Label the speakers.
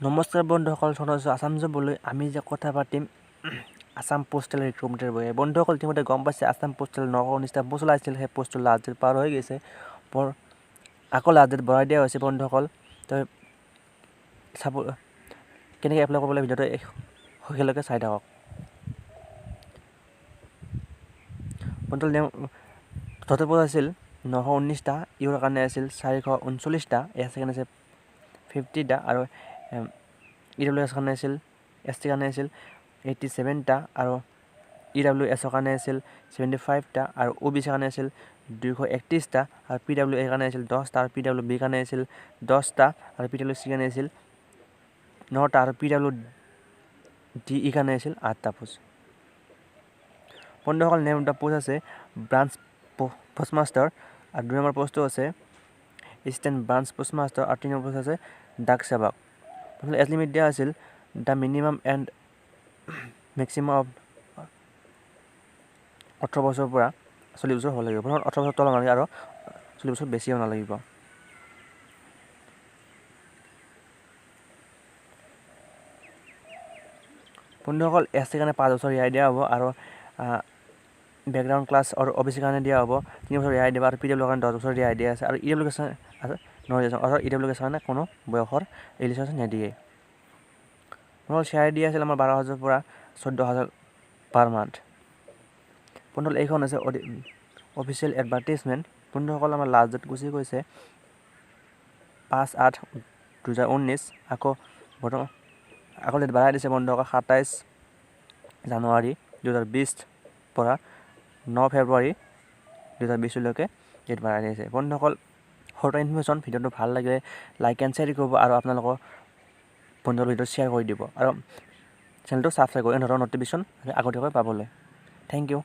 Speaker 1: নমস্কাৰ বন্ধুসকল, সদস্য আসাম জবলৈ আমি যে কথা পাতিম আসাম পোষ্টেল ৰিক্ৰুটমেণ্টৰ বিষয়ে। বন্ধুসকল, ইতিমধ্যে গম পাইছে আসাম পোষ্টেল 919টা পোষ্ট ওলাইছিল, সেই পোষ্টটো লাষ্ট ডেট পাৰ হৈ গৈছে। আকৌ লাষ্ট ডেট বঢ়াই দিয়া হৈছে বন্ধুসকল। তো চাব কেনেকৈ এপ্লাই কৰিবলৈ ভিডিঅ'টো শেষলৈকে চাই থাকক। বন্ধুসকল, টোটেল পোষ্ট আছিল 919টা, ইউৰ কাৰণে আছিল 439টা, এছ কাৰণে আছিল 50টা আৰু EWS কাৰণে আছিল ST কাৰণে আছিল 87টা আৰু EWS কাৰণে আছিল 75টা আৰু OBC কাৰণে আছিল 231টা আৰু PWA কাৰণে আছিল 10টা আৰু PWB কাৰণে আছিল 10টা আৰু PWC কাৰণে আছিল 9টা আৰু PWDE কাৰণে আছিল 8টা পোষ্ট। বন্ধুসকল, নেম অফ দ্য পোষ্ট আছে ব্ৰাঞ্চ পোষ্টমাষ্টাৰ আৰু 2 নম্বৰ পোষ্টটো আছে এছিষ্টেণ্ট ব্ৰাঞ্চ পোষ্টমাষ্টাৰ আৰু 3 নম্বৰ পোষ্ট আছে ডাক সেৱক। এজ লিমিট দিয়া আছিল the minimum and maximum of 18 বছৰৰ পৰা 40 বছৰ হ'ব লাগিব। 18 বছৰ তল নালাগে আৰু 40 বছৰ বেছি হ'ব নালাগিব। বন্ধুসকল, ST কাৰণে 5 বছৰ ৰেহাই দিয়া হ'ব আৰু বেকগ্ৰাউণ্ড ক্লাছ আৰু OBC কাৰণে দিয়া হ'ব 3 বছৰ ৰেহাই দিব আৰু PW কাৰণে 10 বছৰ ৰেহাই দিয়া আছে আৰু EWS কাৰণে কোনো বয়সৰ ৰিলেশ্যন নিদিয়ে। শ্বেয়াৰ দিয়া আছিল আমাৰ 12,000 পৰা 14,000 পাৰ মান্থ। বন্ধুসকল, এইখন আছে অফিচিয়েল এডভাৰটাইজমেণ্ট। বন্ধুসকল, আমাৰ লাষ্ট ডেট গুচি গৈছে 5/8/2019। আকৌ ডেট বঢ়াই দিছে বন্ধুসকল 27 জানুৱাৰী 2020 পৰা 9 ফেব্ৰুৱাৰী 2020লৈকে ডেট বঢ়াই দিছে। বন্ধুসকল, সৰু ইনফৰ্মেশ্যন, ভিডিঅ'টো ভাল লাগিলে লাইক এণ্ড শ্বেয়াৰ কৰিব আৰু আপোনালোকৰ বন্ধুৰ ভিডিঅ' শ্বেয়াৰ কৰি দিব আৰু চেনেলটো ছাবস্ক্ৰাইব কৰি নটিফিকেশ্যন আগতীয়াকৈ পাবলৈ। Thank U.